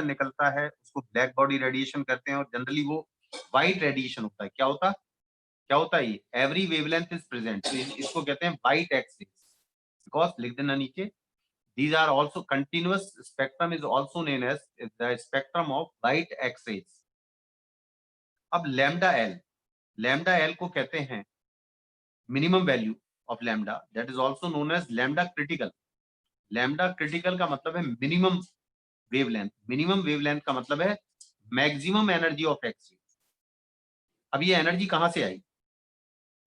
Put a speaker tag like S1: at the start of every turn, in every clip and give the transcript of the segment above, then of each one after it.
S1: निकलता है उसको ब्लैक बॉडी रेडिएशन कहते हैं और जनरली वो वाइट रेडिएशन होता है। क्या होता है ये एवरी वेवलेंथ इज प्रेजेंट, इसको कहते हैं वाइट एक्सिस। बिकॉज लिख देना नीचे, these are also continuous spectrum is also known as the spectrum of light x-rays। अब लैम्डा एल को कहते हैं minimum value of lambda, that is also known as lambda critical. Lambda critical का मतलब है मिनिमम वेवलेंथ, मिनिमम वेवलेंथ का मतलब है maximum energy of X ray. अब ये एनर्जी कहां से आई,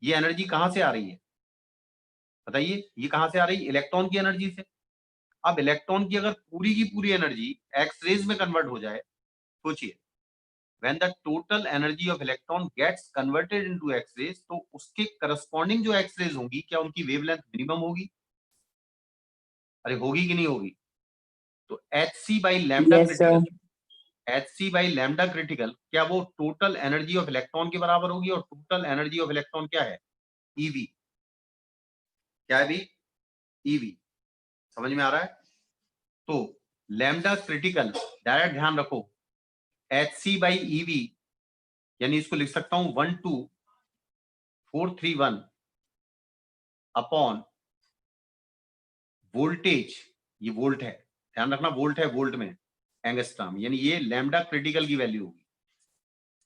S1: ये एनर्जी कहां से आ रही है बताइए, ये कहां से आ रही है? इलेक्ट्रॉन की एनर्जी से। अब इलेक्ट्रॉन की अगर पूरी की पूरी एनर्जी एक्स रेज में कन्वर्ट हो जाए, सोचिए when the total energy of electron gets converted into x-rays, तो उसके करस्पॉन्डिंग जो x-rays होंगी क्या उनकी वेवलेंथ मिनिमम होगी? अरे होगी कि नहीं होगी? तो hc by lambda critical, hc by lambda critical क्या वो टोटल एनर्जी ऑफ इलेक्ट्रॉन के बराबर होगी? और टोटल एनर्जी ऑफ इलेक्ट्रॉन क्या है? ev। क्या है भी? ev। समझ में आ रहा है? तो लैम्डा क्रिटिकल डायरेक्ट ध्यान रखो, hc by ev यानी इसको लिख सकता हूं 12431 अपॉन वोल्टेज, ये वोल्ट है, ध्यान रखना वोल्ट है, वोल्ट में एंगस्ट्रॉम, यानी ये लैम्डा क्रिटिकल की वैल्यू होगी।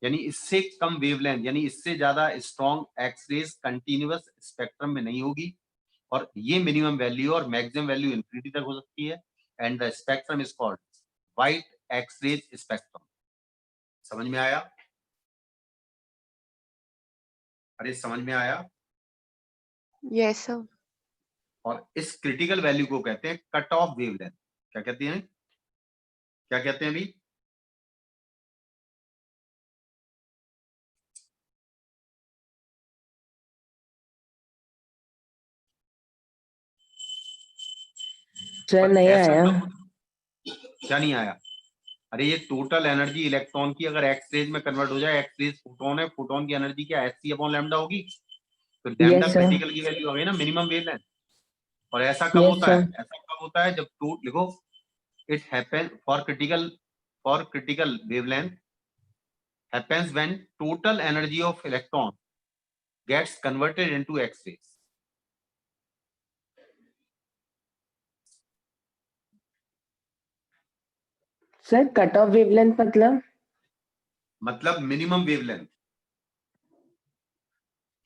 S1: यानी इससे कम वेवलेंथ यानी इससे ज्यादा स्ट्रॉन्ग एक्सरेज कंटिन्यूअस स्पेक्ट्रम में नहीं होगी, और ये मिनिमम वैल्यू और मैक्सिमम वैल्यू इंफिनिटी तक हो सकती है। And the spectrum is called white X-rays spectrum. समझ में आया? अरे समझ में आया?
S2: Yes sir.
S1: और इस क्रिटिकल वैल्यू को कहते हैं कट ऑफ वेवलेंथ। क्या कहते हैं? क्या कहते हैं अभी?
S3: सर नहीं आया।
S1: क्या नहीं आया? अरे ये टोटल एनर्जी इलेक्ट्रॉन की अगर एक्स रेज में कन्वर्ट हो जाए, एक्स रेज फोटोन है, फोटोन की एनर्जी क्या एच अपॉन लैम्डा होगी, तो लैम्डा
S3: Yes, sir.
S1: क्रिटिकल की वैल्यू आ गई ना मिनिमम वेवलेंथ। और ऐसा कब
S3: Yes,
S1: होता है?
S3: sir.
S1: ऐसा कब होता है? जब टू लिखो, it happen for critical wavelength happens when total energy of electron gets converted into x-rays।
S3: Sir cut off wavelength
S1: मतलब मिनिमम वेवलेंथ,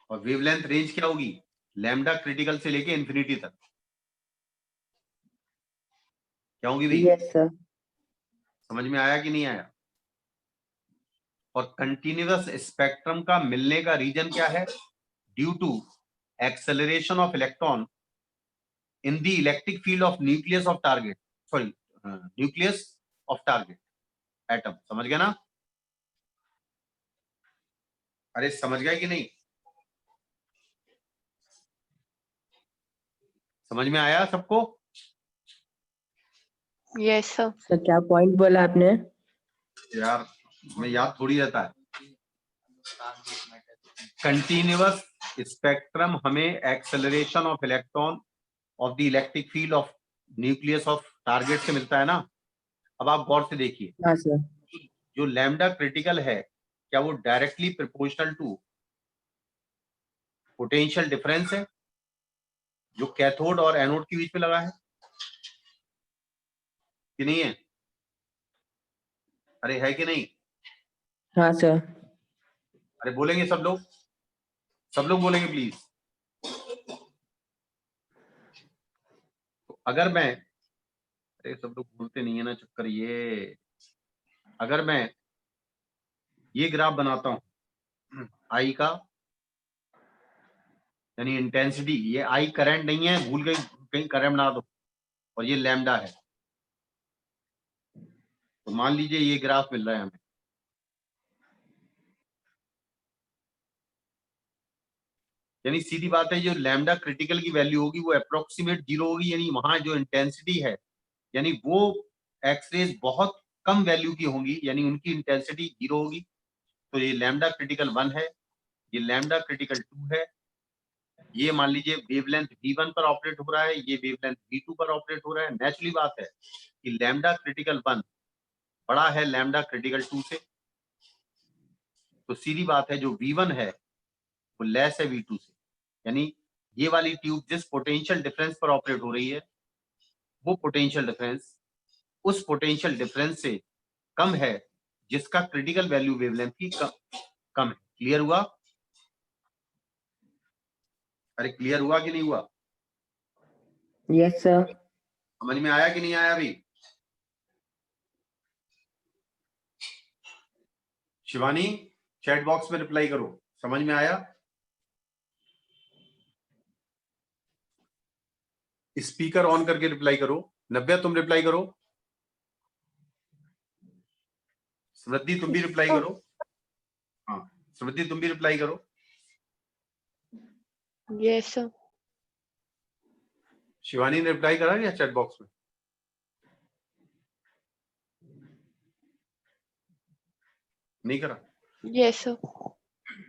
S1: और वेवलेंथ रेंज क्या होगी? लैम्डा क्रिटिकल से लेके इंफिनिटी तक। क्या होगी भाई?
S3: Yes sir.
S1: समझ में आया कि नहीं आया? और कंटिन्यूअस स्पेक्ट्रम का मिलने का रीजन क्या है? Due to acceleration of electron in the electric field of nucleus of target, sorry nucleus of target atom. समझ गया ना? अरे समझ गए कि नहीं? समझ में आया सबको?
S2: Yes sir.
S3: सर क्या पॉइंट बोला आपने?
S1: यार मैं याद थोड़ी रहता है। कंटिन्यूअस स्पेक्ट्रम हमें acceleration of electron of the electric field of nucleus of target से मिलता है ना। अब आप गौर से देखिए,
S3: हाँ सर।
S1: जो लैम्डा क्रिटिकल है क्या वो directly proportional to potential difference है जो कैथोड और एनोड के बीच में लगा है कि नहीं है? अरे है कि नहीं?
S3: हाँ सर।
S1: अरे बोलेंगे सब लोग, सब लोग बोलेंगे प्लीज। तो अगर मैं, अरे सब लोग बोलते नहीं है ना, चक्कर ये, अगर मैं ये ग्राफ बनाता हूं आई का, यानी इंटेंसिटी, ये आई करंट नहीं है, भूल गई कहीं करंट बना दो, और ये लैम्डा है, तो मान लीजिए ये ग्राफ मिल रहा है हमें। यानी सीधी बात है, जो लैम्डा क्रिटिकल की वैल्यू होगी वो अप्रोक्सीमेट जीरो होगी, यानी वहां जो इंटेंसिटी है, यानी वो एक्सरेज बहुत कम वैल्यू की होंगी, यानी उनकी इंटेंसिटी जीरो होगी। तो ये लैम्डा क्रिटिकल 1 है, ये लैम्डा क्रिटिकल 2 है, ये मान लीजिए वेवलेंथ V1 पर ऑपरेट हो रहा है, ये वेवलेंथ V2 पर ऑपरेट हो रहा है। नेचुरली बात है कि लैम्डा क्रिटिकल 1 बड़ा है लैम्डा क्रिटिकल 2 से, तो सीधी बात है जो V1 है वो लेस है V2 से, यानी ये वाली ट्यूब जिस पोटेंशियल डिफरेंस पर ऑपरेट हो रही है वो पोटेंशियल डिफरेंस उस पोटेंशियल डिफरेंस से कम है जिसका क्रिटिकल वैल्यू वेवलेंथ की कम है। क्लियर हुआ? अरे क्लियर हुआ कि नहीं हुआ?
S3: Yes sir.
S1: समझ में आया कि नहीं आया अभी? शिवानी चैट बॉक्स में रिप्लाई करो, समझ में आया? स्पीकर ऑन करके रिप्लाई करो। नव्या तुम रिप्लाई करो, समृद्धि तुम भी रिप्लाई करो, हाँ समृद्धि तुम भी रिप्लाई करो।
S2: Yes, sir.
S1: शिवानी ने रिप्लाई करा क्या चैट बॉक्स में? नहीं करा?
S2: Yes, sir.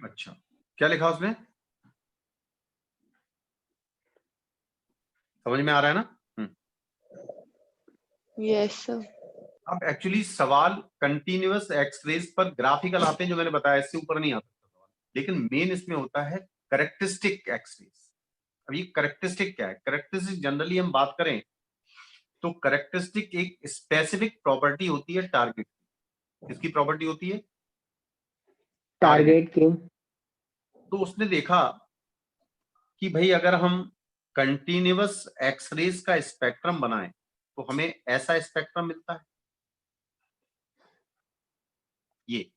S1: अच्छा, क्या लिखा उसने? समझ में आ रहा है ना?
S2: Yes, sir.
S1: अब एक्चुअली सवाल कंटिन्यूअस एक्सरेज पर ग्राफिकल आते हैं, जो मैंने बताया, इससे ऊपर नहीं आता सवाल, लेकिन मेन इसमें होता है करेक्टरिस्टिक एक्सरेज। अब ये करेक्टरिस्टिक क्या है? करेक्टरिस्टिक जनरली हम बात करें तो करेक्टरिस्टिक एक स्पेसिफिक प्रॉपर्टी होती है टारगेट की। किसकी प्रॉपर्टी होती है?
S3: टारगेट की।
S1: तो उसने देखा कि भाई अगर हम कंटिन्यूअस एक्सरेज का स्पेक्ट्रम बनाएं तो हमें ऐसा स्पेक्ट्रम मिलता है, ये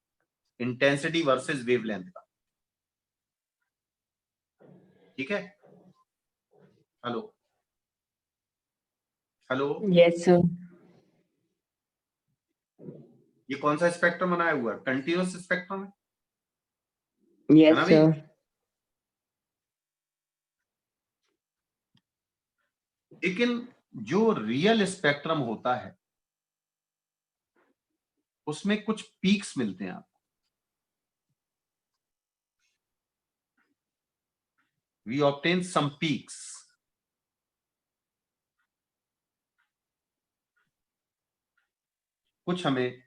S1: इंटेंसिटी वर्सेस वेवलेंथ का। ठीक है? Hello hello,
S3: yes sir.
S1: ये कौन सा स्पेक्ट्रम बनाया हुआ है? कंटिन्यूअस स्पेक्ट्रम है ना
S3: यस
S1: भाई?
S3: सर।
S1: लेकिन जो रियल स्पेक्ट्रम होता है उसमें कुछ पीक्स मिलते हैं आपको। We obtain some peaks. कुछ हमें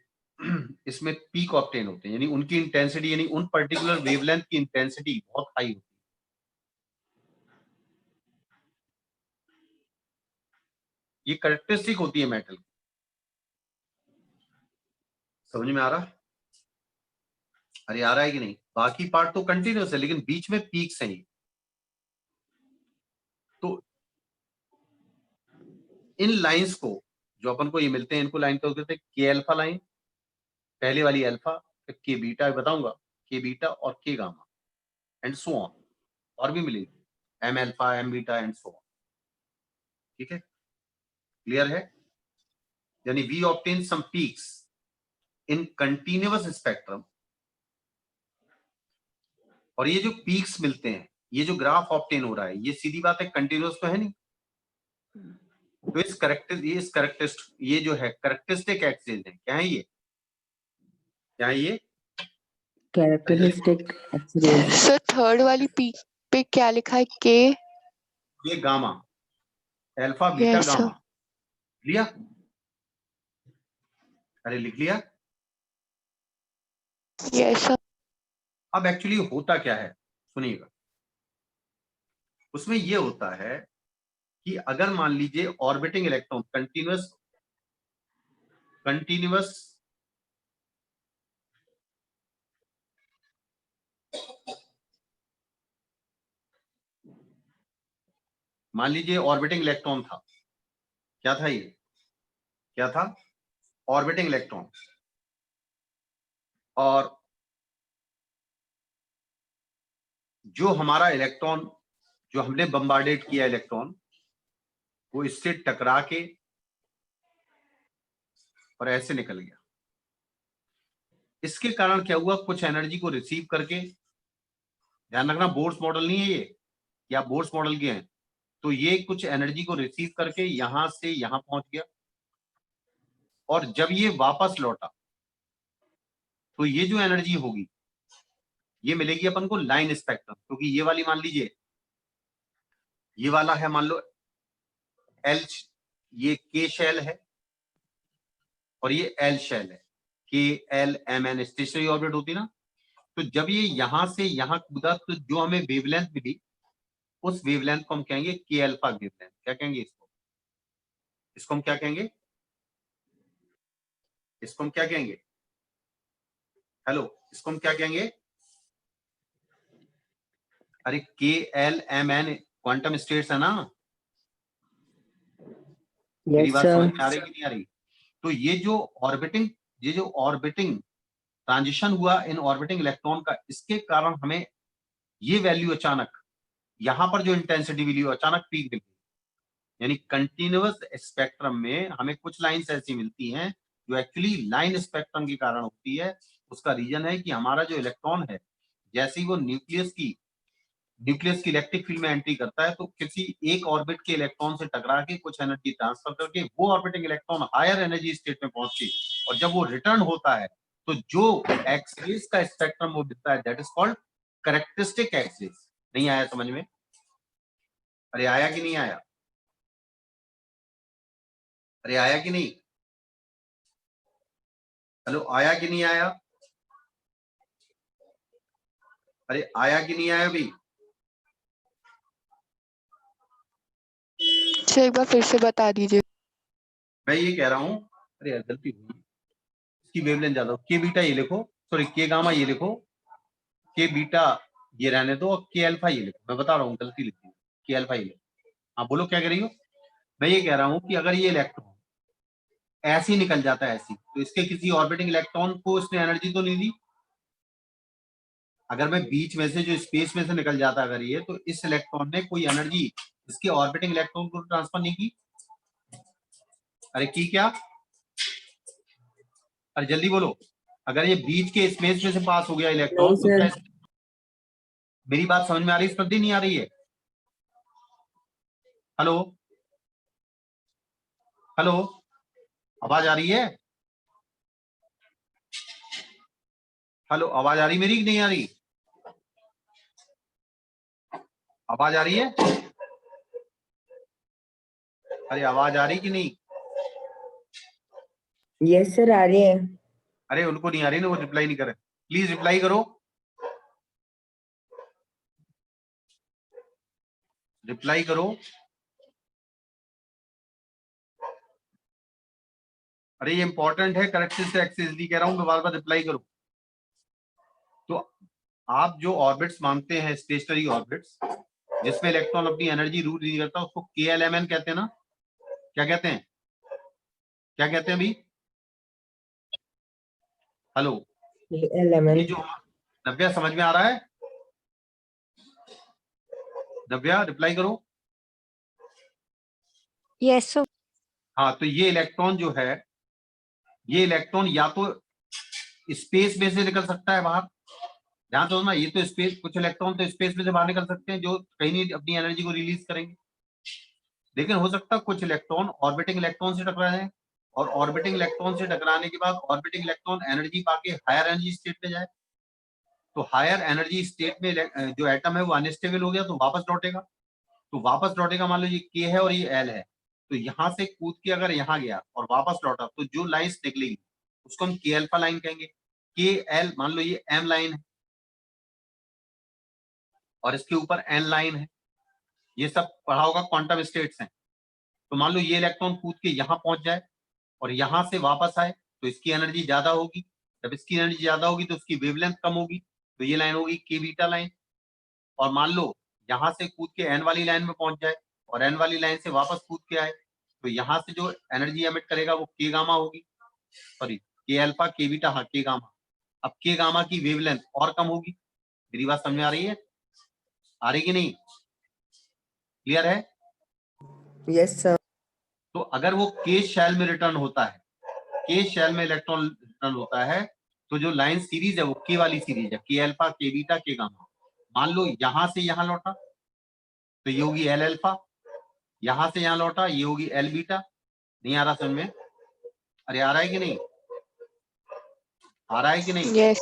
S1: इसमें पीक ऑब्टेन होते हैं, यानी उनकी इंटेंसिटी, यानी उन पर्टिकुलर वेवलेंथ की इंटेंसिटी बहुत हाई होती है। ये कैरेक्टरिस्टिक होती है मेटल की। समझ में आ रहा? अरे आ रहा है कि नहीं? बाकी पार्ट तो कंटिन्यूअस है लेकिन बीच में पीक्स हैं। तो इन लाइंस को, जो अपन को ये मिलते हैं, इनको लाइन को कहते हैं के अल्फा लाइन, पहले वाली अल्फा, फिर के बीटा बताऊंगा, के बीटा और के गामा एंड सो ऑन, और भी मिलेंगे, M alpha, M beta and so on. ठीक है? क्लियर है? यानी we obtain some peaks in continuous spectrum, और ये जो पीक्स मिलते हैं, ये जो ग्राफ ऑब्टेन हो रहा है, ये सीधी बात है कंटिन्यूअस तो है नहीं। तो ये जो है करेक्टरिस्टिक एक्सिस है, क्या है ये? क्या है ये?
S3: Characteristic X rays.
S2: सर थर्ड वाली पीक पे क्या लिखा है? के।
S1: ये gamma, alpha beta
S2: Yes, sir.
S1: Gamma. लिया? अरे लिख लिया?
S2: Yes, sir.
S1: अब एक्चुअली होता क्या है सुनिएगा, उसमें ये होता है कि अगर मान लीजिए ऑर्बिटिंग इलेक्ट्रॉन कंटिन्यूअस कंटिन्यूअस मान लीजिए ऑर्बिटिंग इलेक्ट्रॉन था। क्या था ये? क्या था? Orbiting electron. और जो हमारा इलेक्ट्रॉन, जो हमने बम्बार्डेड किया इलेक्ट्रॉन, वो इससे टकरा के और ऐसे निकल गया। इसके कारण क्या हुआ? कुछ एनर्जी को रिसीव करके, ध्यान रखना बोर्स मॉडल नहीं है ये, या बोर्स मॉडल के हैं, तो ये कुछ एनर्जी को रिसीव करके यहां से यहां पहुंच गया, और जब ये वापस लौटा तो ये जो एनर्जी होगी ये मिलेगी अपन को लाइन स्पेक्ट्रम, क्योंकि ये वाली मान लीजिए, ये वाला है मान लो एल, ये के शेल है, और ये एल शेल है, K L M N stationary orbit होती ना। तो जब ये यहां से यहां कूदा तो जो हमें वेवलेंथ मिली उस वेवलेंथ को हम कहेंगे के अल्फा वेवलेंथ। क्या कहेंगे इसको? इसको हम क्या कहेंगे? इसको हम क्या कहेंगे? हेलो, इसको हम क्या कहेंगे? अरे K L M N quantum states है ना। मेरी
S3: Yes,
S1: बात समझ
S3: sir.
S1: में आ रही कि नहीं आ रही? तो ये जो ऑर्बिटिंग ट्रांजिशन हुआ इन ऑर्बिटिंग इलेक्ट्रॉन का, इसके कारण हमें ये वैल्यू अचानक यहां पर जो इंटेंसिटी मिली वो अचानक पीक मिल गई। यानी कंटिन्यूअस स्पेक्ट्रम में हमें कुछ लाइंस ऐसी मिलती हैं जो एक्चुअली लाइन स्पेक्ट्रम के कारण होती है। उसका रीजन है कि हमारा जो इलेक्ट्रॉन है जैसे ही वो न्यूक्लियस की इलेक्ट्रिक फील्ड में एंट्री करता है तो किसी एक ऑर्बिट के इलेक्ट्रॉन से टकरा के कुछ एनर्जी ट्रांसफर करके वो orbiting electron higher energy state में पहुंच के और जब वो रिटर्न होता है तो जो एक्स-रेज का स्पेक्ट्रम वो दिखता है that is called characteristic X-rays. नहीं आया समझ में? अरे आया कि नहीं आया? अरे आया कि नहीं? हेलो, आया कि नहीं आया? अरे आया कि नहीं आया भाई?
S2: सर एक बार फिर से बता दीजिए।
S1: मैं ये कह रहा हूं, अरे यार गलती हुई, इसकी वेवलेंथ ज्यादा, के बीटा ये लिखो, सॉरी के गामा ये लिखो, के बीटा ये रहने दो और के अल्फा ये लिखो। मैं बता रहा हूँ गलती लिखी है, के अल्फा ये लिखो। हाँ बोलो क्या कह रही हो? मैं ये कह रहा हूँ कि अगर ये इलेक्ट्रॉन ऐसे ही निकल जाता है ऐसी, तो इसके किसी ऑर्बिटिंग इलेक्ट्रॉन को इसने एनर्जी तो नहीं दी। अगर मैं बीच में से जो स्पेस में से निकल जाता अगर ये, तो इस इलेक्ट्रॉन ने कोई एनर्जी इसके ऑर्बिटिंग इलेक्ट्रॉन को ट्रांसफर नहीं की। अरे की क्या? अरे जल्दी बोलो। अगर ये बीच के स्पेस में से पास हो गया इलेक्ट्रॉन
S3: नहीं
S1: तो क्या
S3: सर.
S1: मेरी बात समझ में आ रही है? स्पर्धी नहीं आ रही है? हेलो हेलो, आवाज आ रही है? हेलो, आवाज आ रही मेरी कि नहीं आ रही? आवाज आ रही है? अरे आवाज आ रही कि नहीं?
S3: Yes, sir. आ रही है.
S1: अरे उनको नहीं आ रही ना, वो रिप्लाई नहीं कर रहे। प्लीज रिप्लाई करो, रिप्लाई करो। अरे ये इंपॉर्टेंट है, कैरेक्टरिस्टिक एक्सिस कह रहा हूं मैं, बार बार रिप्लाई करो। तो आप जो ऑर्बिट्स मानते हैं स्टेशनरी ऑर्बिट्स जिसमें इलेक्ट्रॉन अपनी एनर्जी रूट नहीं करता, उसको KLMN कहते हैं ना। क्या कहते हैं? क्या कहते हैं अभी? हेलो, ये
S3: Element.
S1: जो नव्या समझ में आ रहा है? नव्या रिप्लाई करो।
S4: Yes sir.
S1: हाँ, तो ये इलेक्ट्रॉन जो है, ये इलेक्ट्रॉन या तो स्पेस में से निकल सकता है बाहर। ध्यान दो ना, ये तो स्पेस, कुछ इलेक्ट्रॉन तो स्पेस में से बाहर निकल सकते हैं जो कहीं नहीं अपनी एनर्जी को रिलीज करेंगे। लेकिन हो सकता है कुछ इलेक्ट्रॉन ऑर्बिटिंग इलेक्ट्रॉन से टकरा जाए और ऑर्बिटिंग इलेक्ट्रॉन से टकराने के बाद ऑर्बिटिंग इलेक्ट्रॉन एनर्जी पाके हायर एनर्जी स्टेट में जाए। तो हायर एनर्जी स्टेट में जो एटम है वो अनस्टेबल हो गया तो वापस लौटेगा। तो वापस लौटेगा, मान लो ये के है और ये एल है, तो यहां से कूद के अगर यहाँ गया और वापस लौटा तो जो लाइन्स निकलेगी उसको हम के अल्फा लाइन कहेंगे। के एल, मान लो ये एम लाइन है और इसके ऊपर एन लाइन है, ये सब पढ़ा होगा, क्वांटम स्टेट्स हैं। तो मान लो ये इलेक्ट्रॉन कूद के यहाँ पहुंच जाए और यहां से वापस आए तो इसकी एनर्जी ज्यादा होगी। जब इसकी एनर्जी ज्यादा होगी तो उसकी वेवलेंथ कम होगी, तो ये लाइन होगी के बीटा लाइन। और मान लो यहां से कूद के एन वाली लाइन में पहुंच जाए और एन वाली लाइन से वापस कूद के आए तो यहां से जो एनर्जी एमिट करेगा वो के गामा होगी, सॉरी के अल्फा के बीटा, हाँ के गामा। अब के गामा की वेवलेंथ और कम होगी। मेरी बात समझ में आ रही है? आ रही कि नहीं? क्लियर है?
S3: Yes, sir.
S1: तो अगर वो के शेल में रिटर्न होता है, के शेल में इलेक्ट्रॉन रिटर्न होता है, तो जो लाइन सीरीज है वो के वाली सीरीज है, के अल्फा के बीटा के गामा। मान लो यहां से यहां लौटा तो ये होगी एल अल्फा, यहां से यहां लौटा ये होगी एल बीटा। नहीं आ रहा समझ में? अरे आ रहा है कि नहीं? आ रहा है कि नहीं?
S2: यस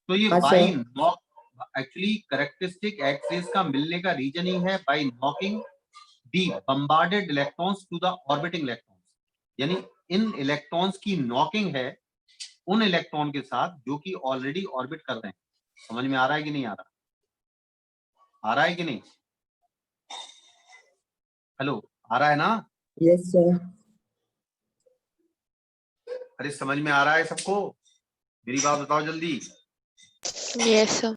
S1: तो ये
S3: हाँ
S1: by
S3: sir.
S1: Knock, actually characteristic axis का मिलने का रीजन ही है by knocking the bombarded electrons to the orbiting electrons. यानी इन इलेक्ट्रॉन्स की नॉकिंग है उन इलेक्ट्रॉन के साथ जो कि ऑलरेडी ऑर्बिट कर रहे हैं। समझ में आ रहा है कि नहीं आ रहा? आ रहा है कि नहीं? हेलो, आ रहा है ना?
S3: Yes, sir.
S1: अरे समझ में आ रहा है सबको? मेरी बात बताओ जल्दी।
S2: Yes, sir.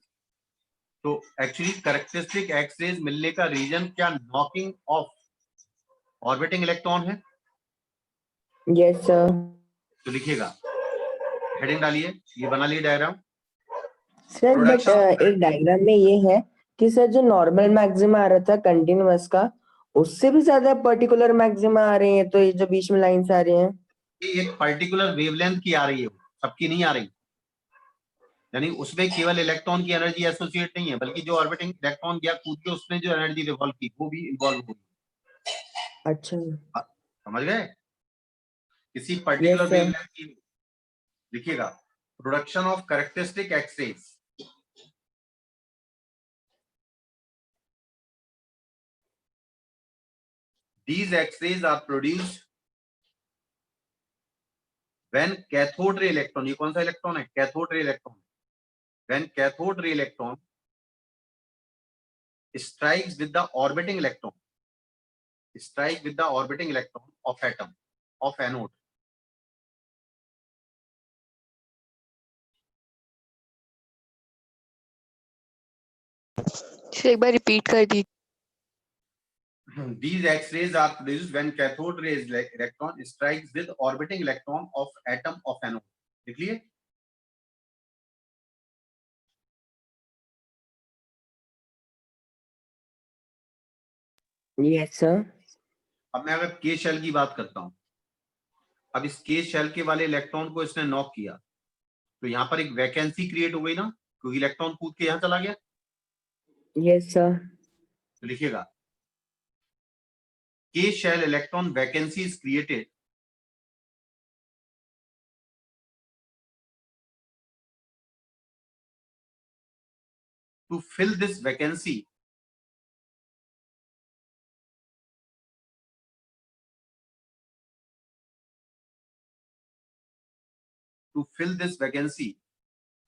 S1: तो एक्चुअली कैरेक्टरिस्टिक एक्स-रेज मिलने का रीजन क्या नॉकिंग ऑफ ऑर्बिटिंग इलेक्ट्रॉन है?
S3: Yes, sir.
S1: तो लिखिएगा, हेडिंग डालिए, ये बना लिए डायग्राम।
S3: सर बट
S1: प्रोडक्शन
S3: एक डायग्राम में ये है कि सर जो नॉर्मल मैक्सिमा आ रहा था कंटिन्यूअस का, उससे भी ज्यादा पर्टिकुलर मैक्सिमा आ रहे हैं, तो ये जो बीच में लाइंस आ रही हैं,
S1: एक पर्टिकुलर वेवलेंथ की आ रही है, सबकी नहीं आ रही। यानी उसमें केवल इलेक्ट्रॉन की एनर्जी एसोसिएट नहीं है, बल्कि जो ऑर्बिटिंग इलेक्ट्रॉन गया कूद के उसने जो एनर्जी रिवॉल्व की वो भी इन्वॉल्व हुई।
S3: अच्छा।
S1: समझ गए? किसी
S3: यस
S1: पर्टिकुलर
S3: सर।
S1: वेवलेंथ की लिखिएगा, production of characteristic X-rays. These X-rays are produced when cathode ray electron, ये कौन सा इलेक्ट्रॉन है? Cathode ray electron. When cathode ray electron strikes with the orbiting electron, strike with the orbiting electron of atom of anode.
S2: Sir एक बार repeat कर दीजिए।
S1: These X-rays are produced when cathode ray electron strikes with orbiting electron of atom of anode. देख लिए?
S3: Yes sir.
S1: अब मैं अगर K shell की बात करता हूं, अब इस K शेल के वाले इलेक्ट्रॉन को इसने नॉक किया, तो यहां पर एक वैकेंसी क्रिएट हो गई ना, क्योंकि इलेक्ट्रॉन कूद के यहां चला गया।
S3: Yes sir.
S1: तो लिखिएगा, K shell electron vacancy is created to fill this vacancy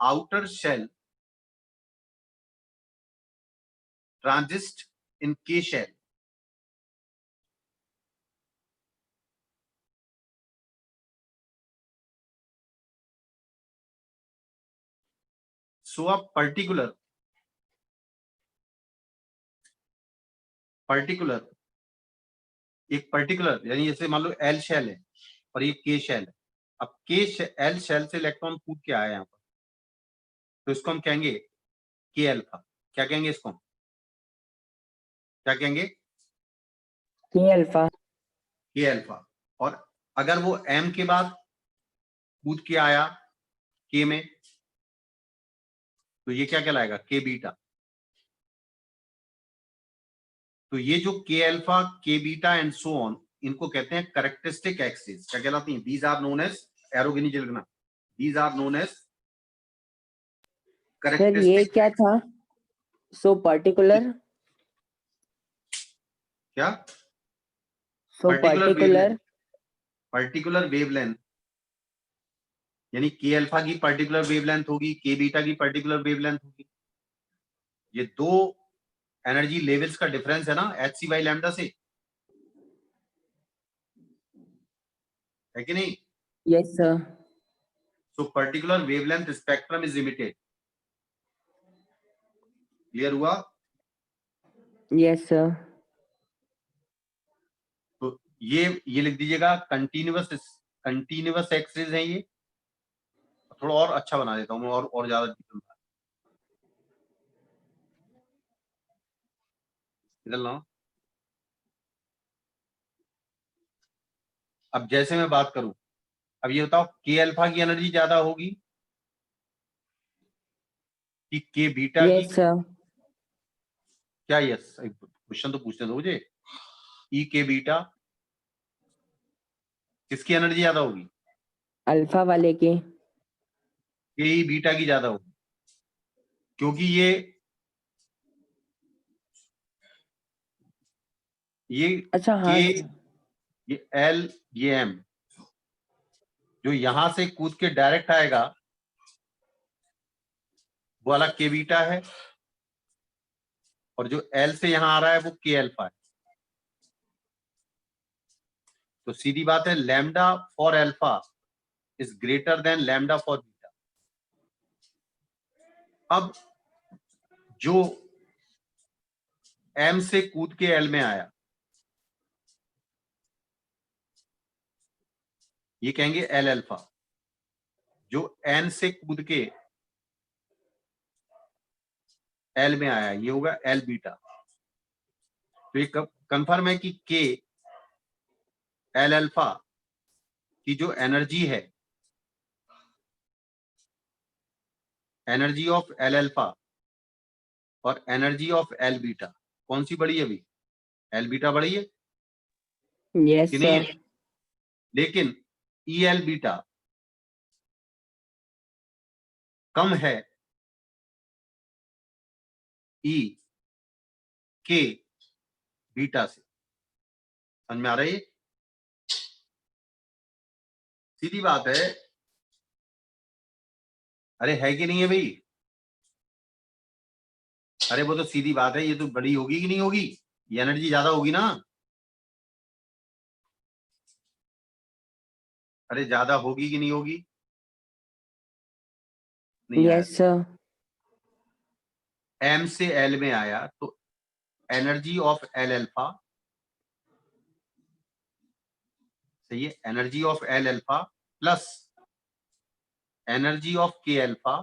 S1: outer shell transist in K shell. So a particular एक पर्टिकुलर यानी जैसे मान लो L शेल है और ये K शेल है। अब L शेल से इलेक्ट्रॉन कूद के आया यहाँ पर, तो इसको हम कहेंगे K अल्फा। क्या कहेंगे इसको? क्या कहेंगे?
S3: के अल्फा।
S1: K alpha. और अगर वो M के बाद कूद के आया K में, तो ये क्या कहलाएगा? K beta. तो ये जो K alpha, K beta and so on, इनको कहते हैं कैरेक्टरिस्टिक एक्सिस। क्या कहलाती हैं? These are known as, arrow के नीचे लिखना, these are known as
S3: sir ये
S1: कैरेक्टरिस्टिक।
S3: क्या था? So particular.
S1: क्या?
S3: So particular.
S1: पर्टिकुलर वेवलेंथ, यानी K अल्फा की पर्टिकुलर वेवलेंथ होगी, K बीटा की पर्टिकुलर वेवलेंथ होगी। ये दो एनर्जी लेवल्स का डिफरेंस है ना hc बाई लैम्डा से, है कि नहीं?
S3: Yes sir.
S1: So particular wavelength spectrum is limited. Clear हुआ?
S3: Yes sir.
S1: तो ये लिख दीजिएगा, कंटिन्यूअस एक्सरेज है ये। थोड़ा और अच्छा बना देता हूँ मैं, और ज्यादा डिटेल इधर लाओ। अब जैसे मैं बात करूं, अब ये बताओ K अल्फा की एनर्जी ज्यादा होगी कि K बीटा की?
S3: Yes sir.
S1: क्या? यस, क्वेश्चन तो पूछने दो मुझे। E K बीटा किसकी एनर्जी ज्यादा होगी?
S3: अल्फा वाले की।
S1: K E बीटा की ज्यादा होगी, क्योंकि ये
S3: अच्छा
S1: K,
S3: हाँ।
S1: ये L, ये M, जो यहां से कूद के डायरेक्ट आएगा वो वाला के बीटा है, और जो एल से यहां आ रहा है वो के अल्फा है। तो सीधी बात है, lambda for alpha is greater than lambda for beta. अब जो एम से कूद के एल में आया, ये कहेंगे एल अल्फा। जो एन से कूद के एल में आया, ये होगा एल बीटा। तो ये कंफर्म है कि के एल अल्फा की जो एनर्जी है, एनर्जी ऑफ एल अल्फा और एनर्जी ऑफ एल बीटा, कौन सी बड़ी है अभी? एल बीटा बड़ी है
S3: यस
S1: कि नहीं
S3: सर।
S1: है? लेकिन ई एल बीटा कम है ई के बीटा से। समझ में आ रही है? सीधी बात है। अरे है कि नहीं है भाई? अरे वो तो सीधी बात है, ये तो बड़ी होगी कि नहीं होगी? ये एनर्जी ज्यादा होगी ना? अरे ज्यादा होगी कि नहीं होगी? नहीं आया।
S3: Yes sir.
S1: एम से एल में आया तो एनर्जी ऑफ एल अल्फा, सही है, energy of L alpha plus energy of के अल्फा,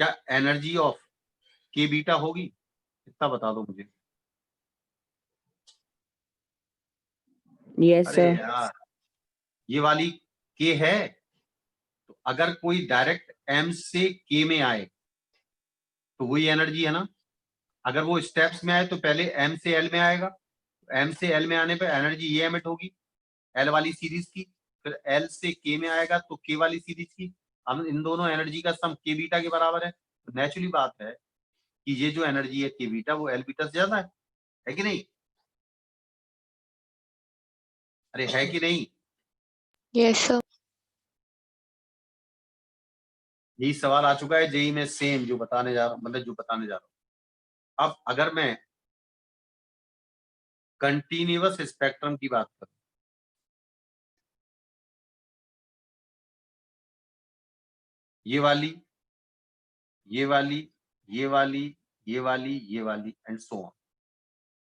S1: क्या एनर्जी ऑफ के बीटा होगी? इतना बता दो मुझे।
S3: यस
S1: अरे
S3: सर।
S1: यार, ये वाली के है, तो अगर कोई डायरेक्ट एम से के में आए तो वही एनर्जी है ना। अगर वो स्टेप्स में आए तो पहले एम से एल में आएगा, एम से एल में आने पर एनर्जी ये एमिट होगी एल वाली सीरीज की, फिर एल से के में आएगा तो के वाली सीरीज की। हम इन दोनों एनर्जी का सम के बीटा के बराबर है। तो नेचुरली बात है कि ये जो एनर्जी है के बीटा वो एल बीटा से ज्यादा है कि नहीं? अरे है कि नहीं?
S2: Yes, sir.
S1: यही सवाल आ चुका है जेई में, सेम जो बताने जा रहा हूं, मतलब जो बताने जा रहा हूं। अब अगर मैं कंटिन्यूअस स्पेक्ट्रम की बात करूं, ये वाली, ये वाली, ये वाली, ये वाली, ये वाली एंड सो ऑन,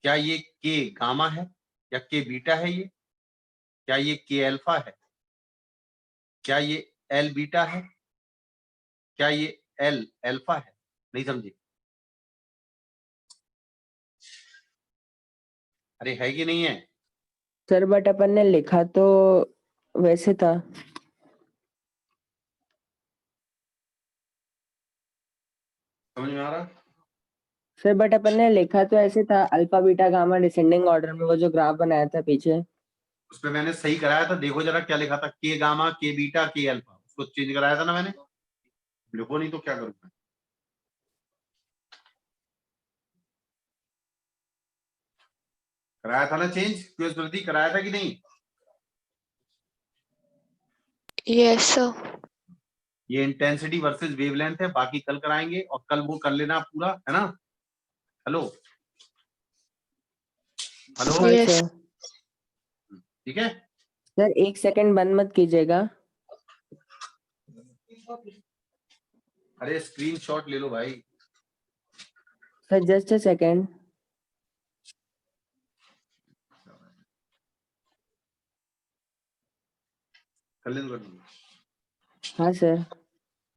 S1: क्या ये के गामा है या के बीटा है? ये क्या ये के अल्फा है? क्या ये एल बीटा है? क्या ये एल अल्फा है? नहीं समझे? अरे है कि नहीं है?
S3: सर बट अपन ने लिखा तो वैसे था।
S1: समझ में आ रहा?
S3: सर बट अपन ने लिखा तो ऐसे था, alpha beta gamma descending order में, वो जो ग्राफ बनाया था पीछे।
S1: उस पे मैंने सही कराया था, देखो जरा क्या लिखा था, के गामा, के बीटा, के अल्फा, उसको चेंज कराया था ना मैंने। लिखो नहीं तो क्या करूंगा। कराया था ना चेंज, क्यों स्मृति, कराया था कि नहीं?
S2: Yes, sir.
S1: ये इंटेंसिटी वर्सेस वेवलेंथ है, बाकी कल कराएंगे, और कल वो कर लेना पूरा, है ना? हेलो हेलो,
S3: हाँ
S2: Yes.
S3: सर।
S1: ठीक है।
S3: सर 1 सेकंड बंद मत कीजिएगा।
S1: अरे स्क्रीनशॉट ले लो भाई।
S3: Sir just a second.
S1: कर ले तो कर लो।
S3: हाँ सर।